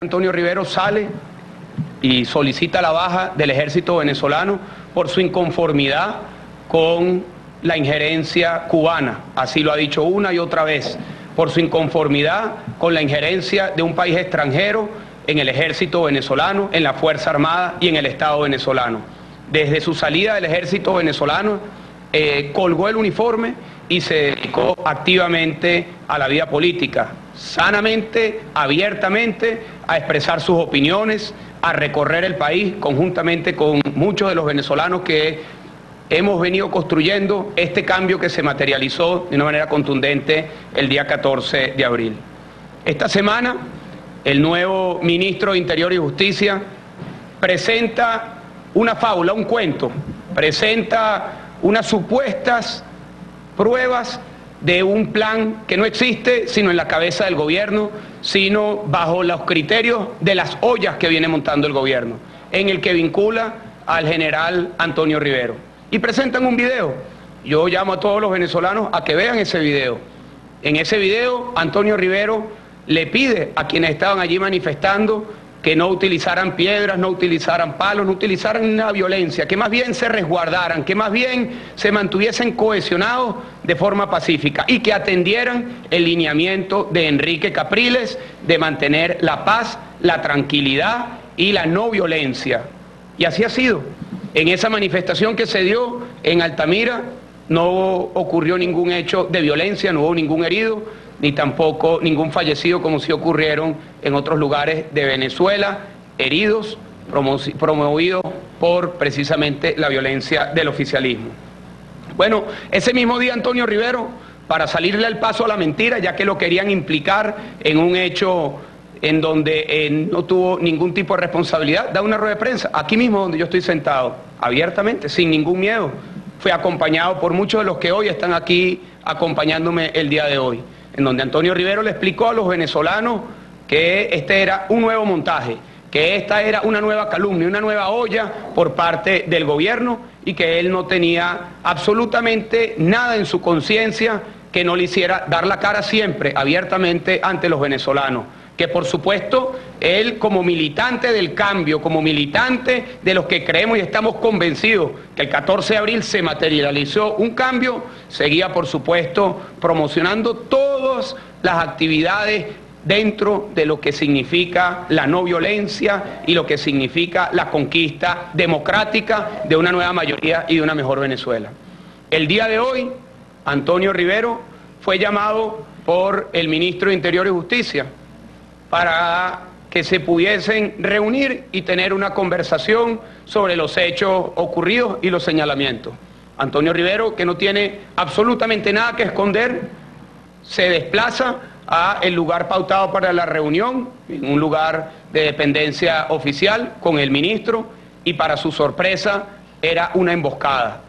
Antonio Rivero sale y solicita la baja del ejército venezolano por su inconformidad con la injerencia cubana, así lo ha dicho una y otra vez, por su inconformidad con la injerencia de un país extranjero en el ejército venezolano, en la Fuerza Armada y en el Estado venezolano. Desde su salida del ejército venezolano colgó el uniforme y se dedicó activamente a la vida política, sanamente, abiertamente, a expresar sus opiniones, a recorrer el país conjuntamente con muchos de los venezolanos que hemos venido construyendo este cambio que se materializó de una manera contundente el día 14 de abril. Esta semana, el nuevo ministro de Interior y Justicia presenta una fábula, un cuento, presenta unas supuestas pruebas de un plan que no existe sino en la cabeza del gobierno, sino bajo los criterios de las ollas que viene montando el gobierno, en el que vincula al general Antonio Rivero. Y presentan un video. Yo llamo a todos los venezolanos a que vean ese video. En ese video, Antonio Rivero le pide a quienes estaban allí manifestando que no utilizaran piedras, no utilizaran palos, no utilizaran la violencia, que más bien se resguardaran, que más bien se mantuviesen cohesionados de forma pacífica y que atendieran el lineamiento de Enrique Capriles de mantener la paz, la tranquilidad y la no violencia. Y así ha sido. En esa manifestación que se dio en Altamira no ocurrió ningún hecho de violencia, no hubo ningún herido, ni tampoco ningún fallecido como sí ocurrieron en otros lugares de Venezuela, heridos, promovidos por precisamente la violencia del oficialismo. Bueno, ese mismo día Antonio Rivero, para salirle al paso a la mentira, ya que lo querían implicar en un hecho en donde no tuvo ningún tipo de responsabilidad, da una rueda de prensa, aquí mismo donde yo estoy sentado, abiertamente, sin ningún miedo. Fui acompañado por muchos de los que hoy están aquí acompañándome el día de hoy, en donde Antonio Rivero le explicó a los venezolanos que este era un nuevo montaje, que esta era una nueva calumnia, una nueva olla por parte del gobierno y que él no tenía absolutamente nada en su conciencia que no le hiciera dar la cara siempre, abiertamente, ante los venezolanos. Que por supuesto, él como militante del cambio, como militante de los que creemos y estamos convencidos que el 14 de abril se materializó un cambio, seguía por supuesto promocionando todas las actividades dentro de lo que significa la no violencia y lo que significa la conquista democrática de una nueva mayoría y de una mejor Venezuela. El día de hoy, Antonio Rivero fue llamado por el ministro de Interior y Justicia para que se pudiesen reunir y tener una conversación sobre los hechos ocurridos y los señalamientos. Antonio Rivero, que no tiene absolutamente nada que esconder, se desplaza a el lugar pautado para la reunión, en un lugar de dependencia oficial con el ministro, y para su sorpresa era una emboscada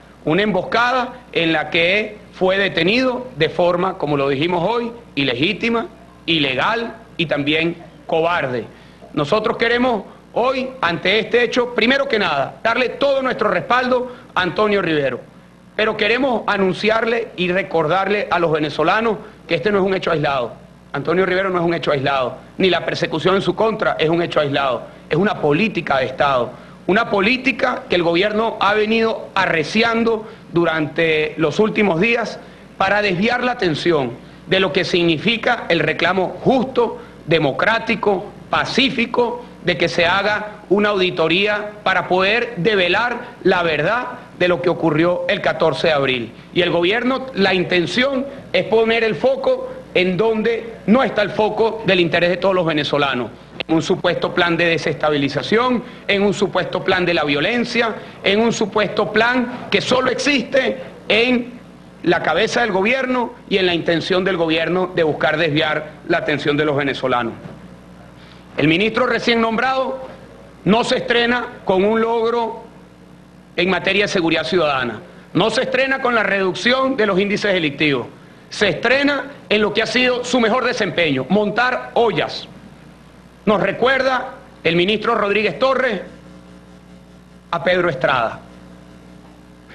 en la que fue detenido de forma, como lo dijimos hoy, ilegítima, ilegal y también cobarde. Nosotros queremos hoy, ante este hecho, primero que nada, darle todo nuestro respaldo a Antonio Rivero, pero queremos anunciarle y recordarle a los venezolanos que este no es un hecho aislado. Antonio Rivero no es un hecho aislado, ni la persecución en su contra es un hecho aislado, es una política de Estado, una política que el gobierno ha venido arreciando durante los últimos días para desviar la atención de lo que significa el reclamo justo, democrático, pacífico, de que se haga una auditoría para poder develar la verdad de lo que ocurrió el 14 de abril. Y el gobierno, la intención es poner el foco en donde no está el foco del interés de todos los venezolanos, en un supuesto plan de desestabilización, en un supuesto plan de la violencia, en un supuesto plan que solo existe en la cabeza del gobierno y en la intención del gobierno de buscar desviar la atención de los venezolanos. El ministro recién nombrado no se estrena con un logro en materia de seguridad ciudadana, no se estrena con la reducción de los índices delictivos, se estrena en lo que ha sido su mejor desempeño, montar ollas. Nos recuerda el ministro Rodríguez Torres a Pedro Estrada.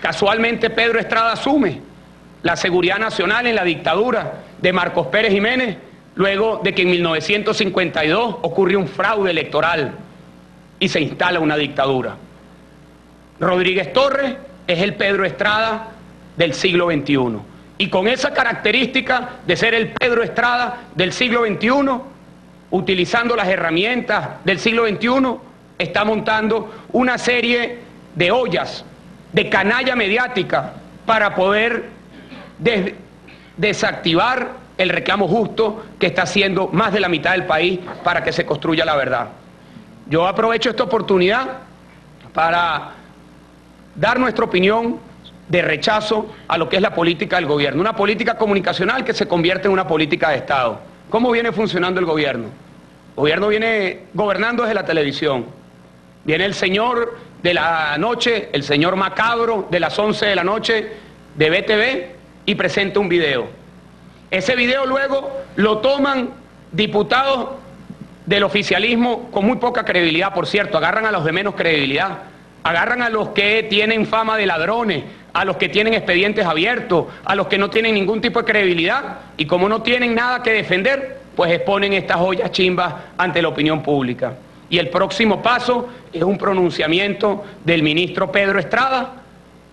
Casualmente Pedro Estrada asume la seguridad nacional en la dictadura de Marcos Pérez Jiménez luego de que en 1952 ocurre un fraude electoral y se instala una dictadura. Rodríguez Torres es el Pedro Estrada del siglo XXI. Y con esa característica de ser el Pedro Estrada del siglo XXI, utilizando las herramientas del siglo XXI, está montando una serie de ollas, de canalla mediática, para poder desactivar el reclamo justo que está haciendo más de la mitad del país para que se construya la verdad. Yo aprovecho esta oportunidad para dar nuestra opinión de rechazo a lo que es la política del gobierno, una política comunicacional que se convierte en una política de Estado. ¿Cómo viene funcionando el gobierno? El gobierno viene gobernando desde la televisión. Viene el señor de la noche, el señor macabro de las 11 de la noche de BTV y presenta un video. Ese video luego lo toman diputados del oficialismo con muy poca credibilidad, por cierto, agarran a los de menos credibilidad, agarran a los que tienen fama de ladrones, a los que tienen expedientes abiertos, a los que no tienen ningún tipo de credibilidad, y como no tienen nada que defender, pues exponen estas joyas chimbas ante la opinión pública. Y el próximo paso es un pronunciamiento del ministro Pedro Estrada,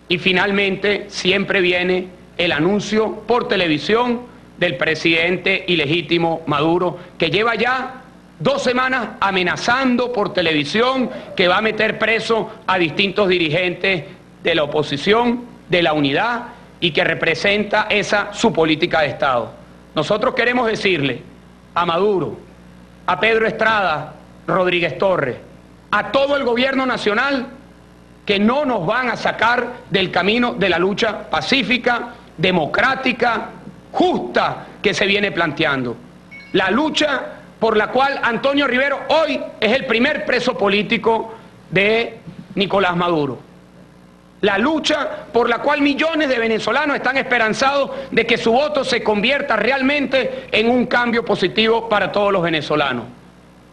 y finalmente siempre viene el anuncio por televisión del presidente ilegítimo Maduro, que lleva ya 2 semanas amenazando por televisión que va a meter preso a distintos dirigentes de la oposición, de la unidad, y que representa esa su política de Estado. Nosotros queremos decirle a Maduro, a Pedro Estrada Rodríguez Torres, a todo el gobierno nacional, que no nos van a sacar del camino de la lucha pacífica, democrática, justa que se viene planteando. La lucha por la cual Antonio Rivero hoy es el primer preso político de Nicolás Maduro. La lucha por la cual millones de venezolanos están esperanzados de que su voto se convierta realmente en un cambio positivo para todos los venezolanos.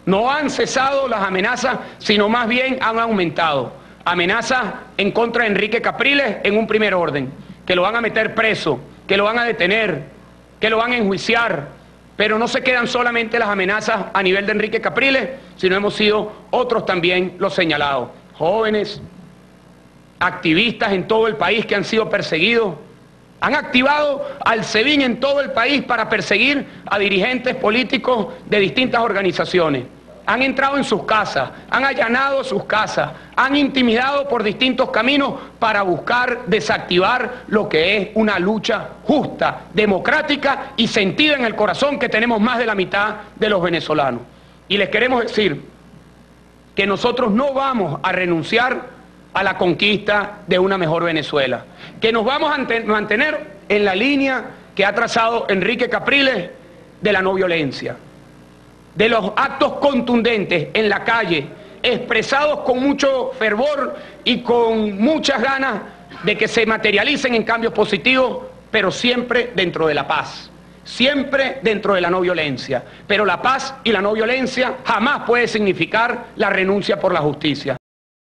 No han cesado las amenazas, sino más bien han aumentado. Amenazas en contra de Enrique Capriles en un primer orden, que lo van a meter preso, que lo van a detener, que lo van a enjuiciar. Pero no se quedan solamente las amenazas a nivel de Enrique Capriles, sino hemos sido otros también los señalados. Jóvenes, activistas en todo el país que han sido perseguidos. Han activado al SEBIN en todo el país para perseguir a dirigentes políticos de distintas organizaciones. Han entrado en sus casas, han allanado sus casas, han intimidado por distintos caminos para buscar desactivar lo que es una lucha justa, democrática y sentida en el corazón que tenemos más de la mitad de los venezolanos. Y les queremos decir que nosotros no vamos a renunciar a la conquista de una mejor Venezuela, que nos vamos a mantener en la línea que ha trazado Enrique Capriles de la no violencia, de los actos contundentes en la calle, expresados con mucho fervor y con muchas ganas de que se materialicen en cambios positivos, pero siempre dentro de la paz, siempre dentro de la no violencia. Pero la paz y la no violencia jamás puede significar la renuncia por la justicia.